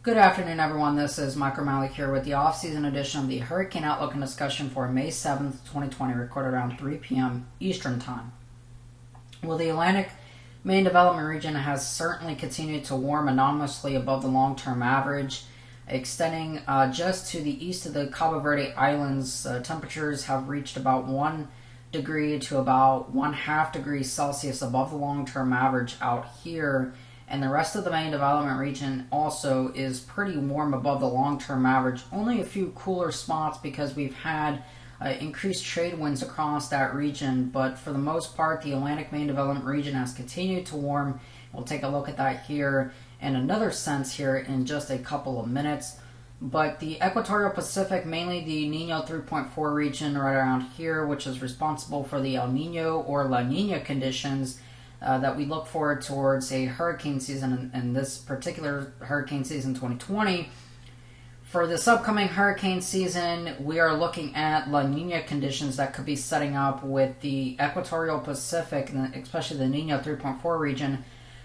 Good afternoon, everyone. This is Mike O'Malley here with the off-season edition of the Hurricane Outlook and Discussion for May 7th, 2020, recorded around 3 p.m. Eastern Time. Well, the Atlantic main development region has certainly continued to warm anomalously above the long-term average, extending just to the east of the Cabo Verde Islands. Temperatures have reached about 1 degree to about 1/2 degrees Celsius above the long-term average out here. And the rest of the main development region also is pretty warm above the long-term average. Only a few cooler spots because we've had increased trade winds across that region. But for the most part, the Atlantic main development region has continued to warm. We'll take a look at that here in another sense here in just a couple of minutes. But the equatorial Pacific, mainly the Nino 3.4 region right around here, which is responsible for the El Nino or La Nina conditions, that we look forward towards a hurricane season in this particular hurricane season 2020. For this upcoming hurricane season, we are looking at La Nina conditions that could be setting up with the equatorial Pacific, and especially the Nino 3.4 region,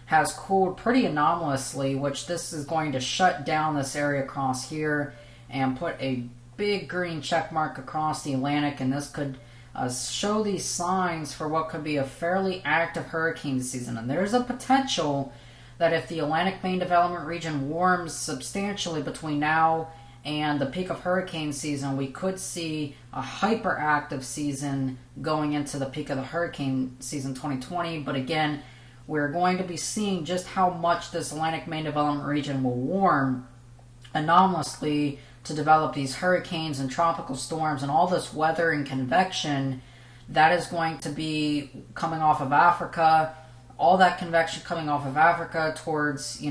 has cooled pretty anomalously, which this is going to shut down this area across here and put a big green check mark across the Atlantic, and this could show these signs for what could be a fairly active hurricane season. And there's a potential that if the Atlantic main development region warms substantially between now and the peak of hurricane season, we could see a hyperactive season going into the peak of the hurricane season 2020. But again, we're going to be seeing just how much this Atlantic main development region will warm anomalously to develop these hurricanes and tropical storms and all this weather and convection that is going to be coming off of Africa. All that convection coming off of Africa towards,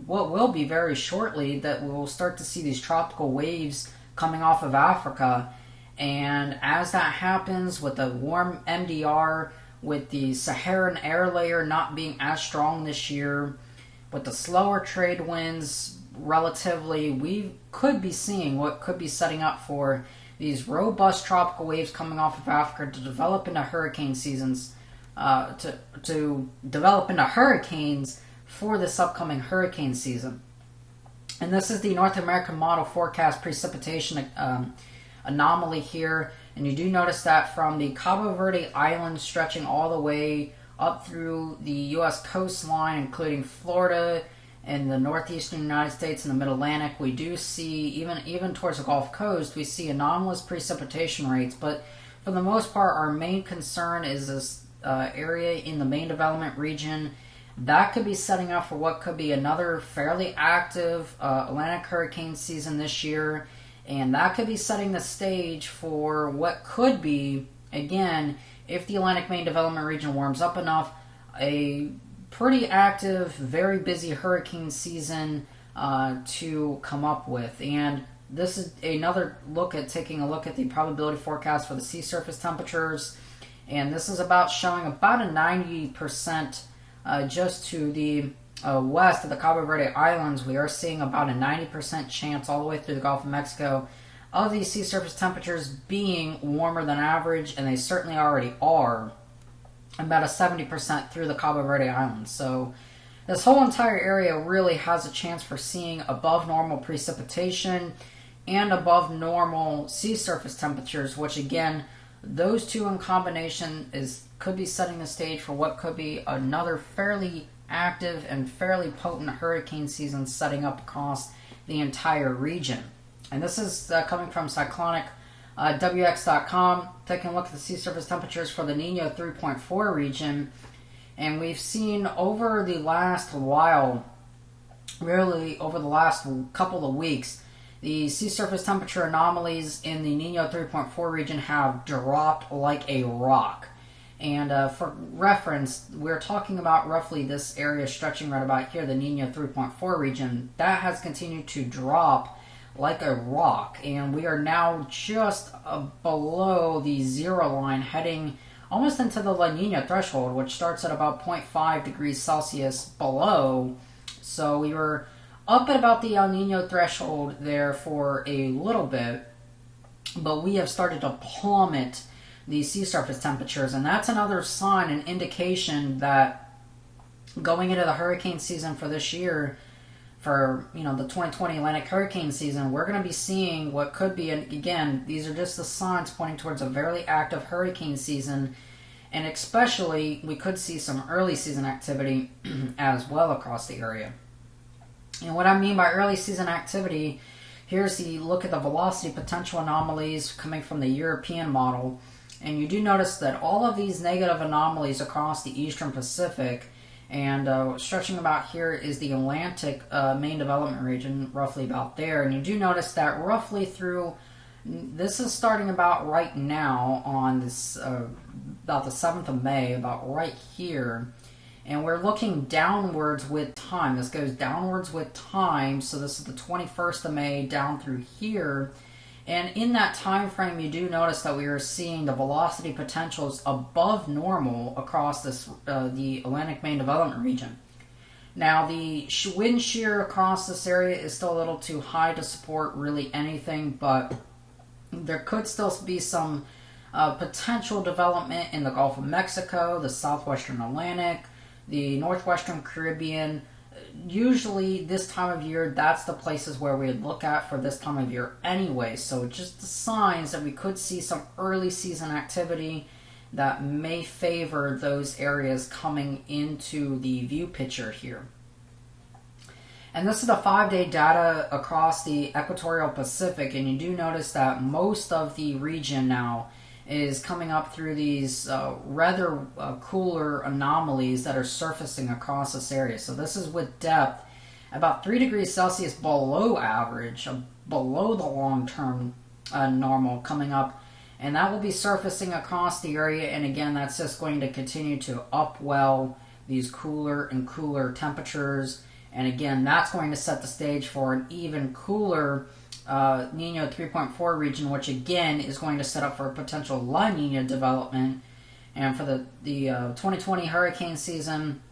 what will be very shortly, that we'll start to see these tropical waves coming off of Africa. And as that happens with the warm MDR, with the Saharan air layer not being as strong this year, with the slower trade winds relatively, we could be seeing what could be setting up for these robust tropical waves coming off of Africa to develop into hurricane seasons, to develop into hurricanes for this upcoming hurricane season. And this is the North American model forecast precipitation anomaly here. And you do notice that from the Cabo Verde Islands stretching all the way up through the U.S. coastline, including Florida and the northeastern United States and the mid-Atlantic, we do see, even towards the Gulf Coast, we see anomalous precipitation rates. But for the most part, our main concern is this area in the main development region. That could be setting up for what could be another fairly active Atlantic hurricane season this year. And that could be setting the stage for what could be, again, if the Atlantic main development region warms up enough, a pretty active, very busy hurricane season to come up with. And this is another look at taking a look at the probability forecast for the sea surface temperatures. And this is about showing about a 90% just to the west of the Cabo Verde Islands. We are seeing about a 90% chance all the way through the Gulf of Mexico of these sea surface temperatures being warmer than average, and they certainly already are. About a 70% through the Cabo Verde Islands. So this whole entire area really has a chance for seeing above normal precipitation and above normal sea surface temperatures, which again, those two in combination could be setting the stage for what could be another fairly active and fairly potent hurricane season setting up across the entire region. And this is coming from Cyclonic WX.com, taking a look at the sea surface temperatures for the Nino 3.4 region. And we've seen over the last while, really over the last couple of weeks, the sea surface temperature anomalies in the Nino 3.4 region have dropped like a rock. And for reference, we're talking about roughly this area stretching right about here, the Nino 3.4 region. That has continued to drop like a rock, and we are now just below the zero line, heading almost into the La Nina threshold, which starts at about 0.5 degrees Celsius below. So we were up at about the El Nino threshold there for a little bit, but we have started to plummet the sea surface temperatures, and that's another sign, an indication that going into the hurricane season for this year, for the 2020 Atlantic hurricane season, we're going to be seeing what could be, and again, these are just the signs pointing towards a very active hurricane season, and especially we could see some early season activity as well across the area. And what I mean by early season activity, here's the look at the velocity potential anomalies coming from the European model, and you do notice that all of these negative anomalies across the eastern Pacific, and stretching about here is the Atlantic main development region, roughly about there. And you do notice that roughly through, this is starting about right now on this, about the 7th of May, about right here. And we're looking downwards with time. This goes downwards with time. So this is the 21st of May down through here. And in that time frame, you do notice that we are seeing the velocity potentials above normal across this the Atlantic main development region. Now, the wind shear across this area is still a little too high to support really anything, but there could still be some potential development in the Gulf of Mexico, the southwestern Atlantic, the northwestern Caribbean. Usually this time of year, that's the places where we would look at for this time of year anyway. So just the signs that we could see some early season activity that may favor those areas coming into the view picture here. And this is the 5-day data across the equatorial Pacific, and you do notice that most of the region now is coming up through these rather cooler anomalies that are surfacing across this area. So this is with depth about 3 degrees Celsius below average, below the long-term normal coming up, and that will be surfacing across the area. And again, that's just going to continue to upwell these cooler and cooler temperatures. And again, that's going to set the stage for an even cooler Nino 3.4 region, which again is going to set up for a potential La Nina development. And for the 2020 hurricane season,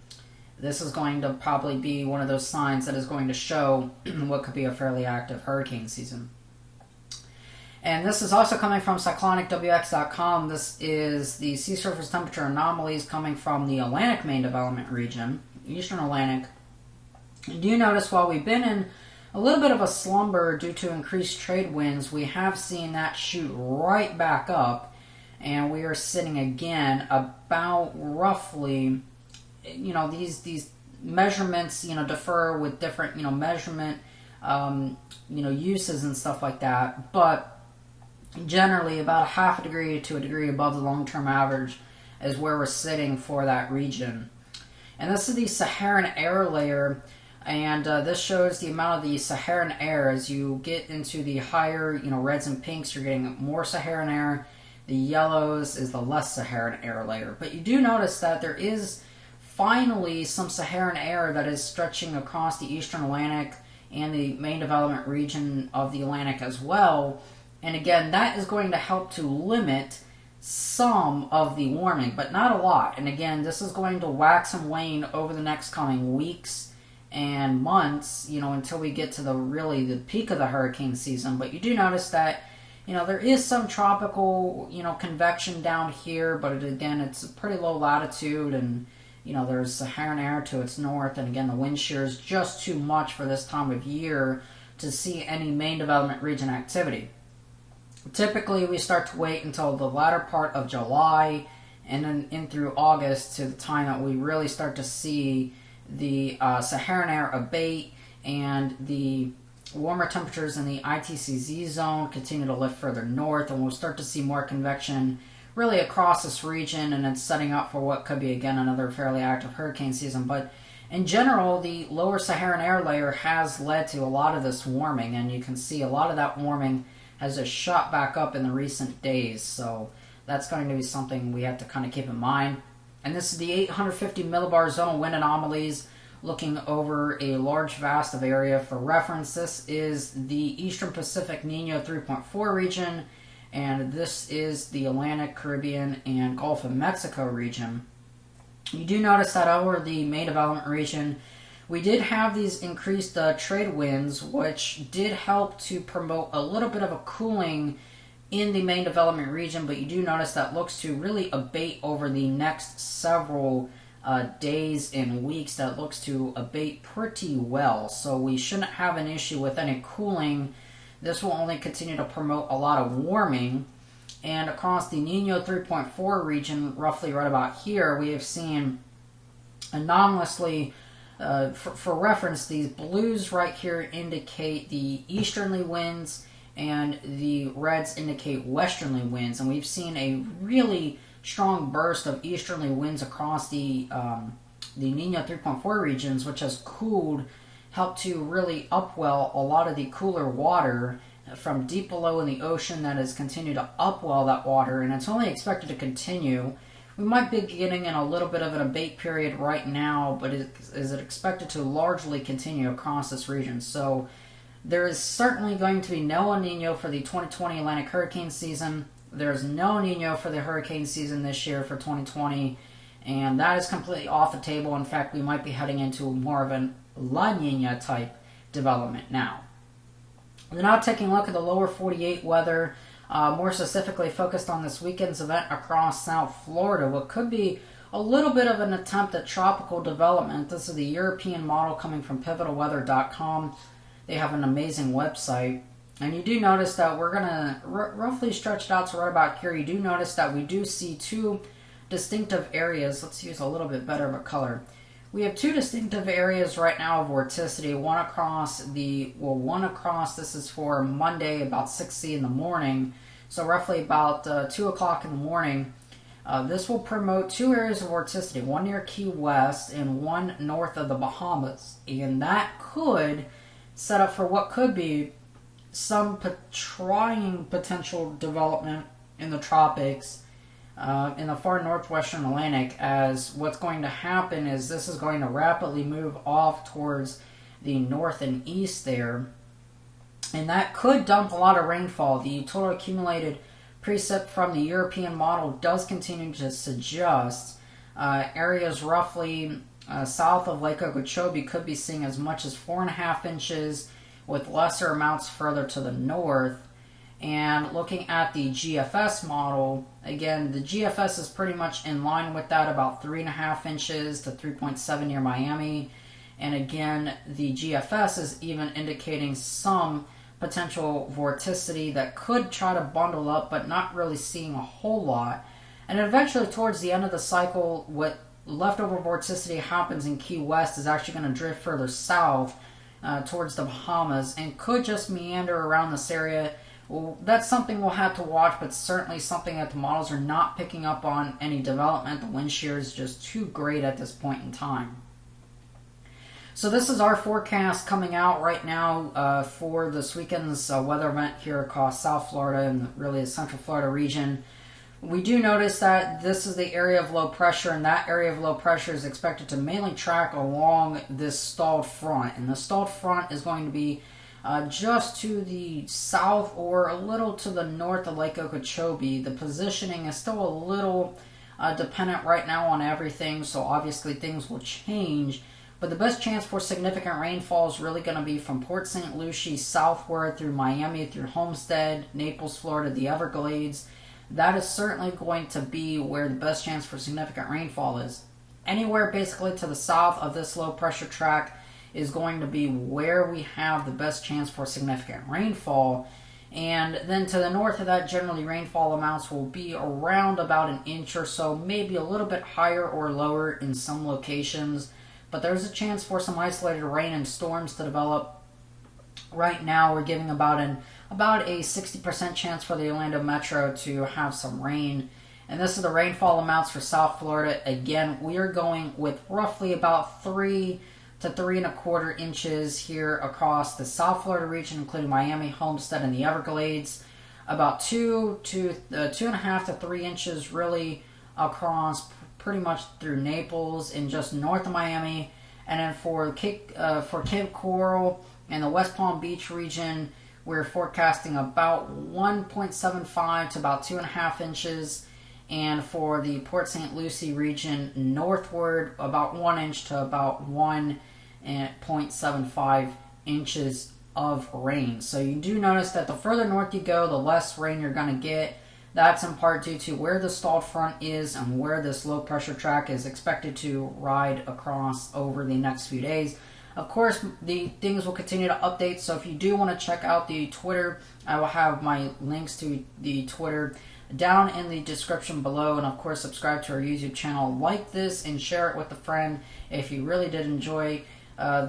this is going to probably be one of those signs that is going to show what could be a fairly active hurricane season. And this is also coming from cyclonicwx.com. This is the sea surface temperature anomalies coming from the Atlantic main development region, Eastern Atlantic. You do notice while we've been in a little bit of a slumber due to increased trade winds, we have seen that shoot right back up, and we are sitting again about roughly, these measurements, differ with different, measurement, uses and stuff like that, but generally about 0.5 degree to 1 degree above the long-term average is where we're sitting for that region. And this is the Saharan air layer. And this shows the amount of the Saharan air. As you get into the higher, reds and pinks, you're getting more Saharan air. The yellows is the less Saharan air layer. But you do notice that there is finally some Saharan air that is stretching across the Eastern Atlantic and the main development region of the Atlantic as well. And again, that is going to help to limit some of the warming, but not a lot. And again, this is going to wax and wane over the next coming weeks and months, until we get to the peak of the hurricane season. But you do notice that, there is some tropical, convection down here, but again, it's a pretty low latitude, and, there's Saharan air to its north, and again, the wind shear is just too much for this time of year to see any main development region activity. Typically, we start to wait until the latter part of July and then in through August to the time that we really start to see the Saharan air abate and the warmer temperatures in the ITCZ zone continue to lift further north, and we'll start to see more convection really across this region, and it's setting up for what could be again another fairly active hurricane season. But in general, the lower Saharan air layer has led to a lot of this warming, and you can see a lot of that warming has just shot back up in the recent days. So that's going to be something we have to kind of keep in mind. And this is the 850 millibar zone wind anomalies looking over a large vast of area. For reference, this is the Eastern Pacific Nino 3.4 region, and this is the Atlantic, Caribbean, and Gulf of Mexico region. You do notice that over the main development region, we did have these increased trade winds, which did help to promote a little bit of a cooling in the main development region, but you do notice that looks to really abate over the next several days and weeks that looks to abate pretty well. So we shouldn't have an issue with any cooling. This will only continue to promote a lot of warming. And across the Nino 3.4 region, roughly right about here, we have seen anomalously, for reference, these blues right here indicate the easterly winds and the reds indicate westerly winds. And we've seen a really strong burst of easterly winds across the Nino 3.4 regions, which has helped to really upwell a lot of the cooler water from deep below in the ocean that has continued to upwell that water, and it's only expected to continue. We might be getting in a little bit of an abate period right now, but is it expected to largely continue across this region? So there is certainly going to be no El Nino for the 2020 Atlantic hurricane season. There's no El Nino for the hurricane season this year for 2020, and that is completely off the table. In fact, we might be heading into more of a La Nina type development now. We're now taking a look at the lower 48 weather, more specifically focused on this weekend's event across South Florida. What could be a little bit of an attempt at tropical development. This is the European model coming from pivotalweather.com. They have an amazing website. And you do notice that we're going to roughly stretch it out to right about here. You do notice that we do see two distinctive areas. Let's use a little bit better of a color. We have two distinctive areas right now of vorticity. One across, this is for Monday about 6 in the morning. So roughly about 2 o'clock in the morning. This will promote two areas of vorticity, one near Key West and one north of the Bahamas. And that could set up for what could be some trying potential development in the tropics in the far northwestern Atlantic, as what's going to happen is this is going to rapidly move off towards the north and east there, and that could dump a lot of rainfall. The total accumulated precip from the European model does continue to suggest areas roughly south of Lake Okeechobee could be seeing as much as 4.5 inches, with lesser amounts further to the north. And looking at the GFS model, again, the GFS is pretty much in line with that, about 3.5 inches to 3.7 near Miami. And again, the GFS is even indicating some potential vorticity that could try to bundle up, but not really seeing a whole lot. And eventually, towards the end of the cycle, what leftover vorticity happens in Key West is actually going to drift further south towards the Bahamas and could just meander around this area. Well, that's something we'll have to watch, but certainly something that the models are not picking up on any development. The wind shear is just too great at this point in time. So this is our forecast coming out right now for this weekend's weather event here across South Florida and really the Central Florida region. We do notice that this is the area of low pressure, and that area of low pressure is expected to mainly track along this stalled front. And the stalled front is going to be just to the south or a little to the north of Lake Okeechobee. The positioning is still a little dependent right now on everything, so obviously things will change. But the best chance for significant rainfall is really going to be from Port St. Lucie southward through Miami, through Homestead, Naples, Florida, the Everglades. That is certainly going to be where the best chance for significant rainfall is. Anywhere basically to the south of this low pressure track is going to be where we have the best chance for significant rainfall. And then to the north of that, generally rainfall amounts will be around about an inch or so, maybe a little bit higher or lower in some locations. But there's a chance for some isolated rain and storms to develop. Right now we're giving about a 60% chance for the Orlando Metro to have some rain. And this is the rainfall amounts for South Florida. Again, we are going with roughly about 3 to 3.25 inches here across the South Florida region, including Miami, Homestead, and the Everglades. About 2.5 to 3 inches really across pretty much through Naples and just north of Miami. And then for Cape Coral and the West Palm Beach region, we're forecasting about 1.75 to about 2.5 inches. And for the Port St. Lucie region northward, about 1 inch to about 1.75 inches of rain. So you do notice that the further north you go, the less rain you're going to get. That's in part due to where the stalled front is and where this low pressure track is expected to ride across over the next few days. Of course, the things will continue to update, so if you do want to check out the Twitter, I will have my links to the Twitter down in the description below, and of course subscribe to our YouTube channel, like this, and share it with a friend if you really did enjoy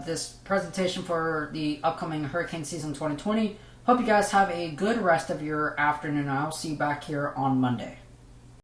this presentation for the upcoming hurricane season 2020. Hope you guys have a good rest of your afternoon. I'll see you back here on Monday.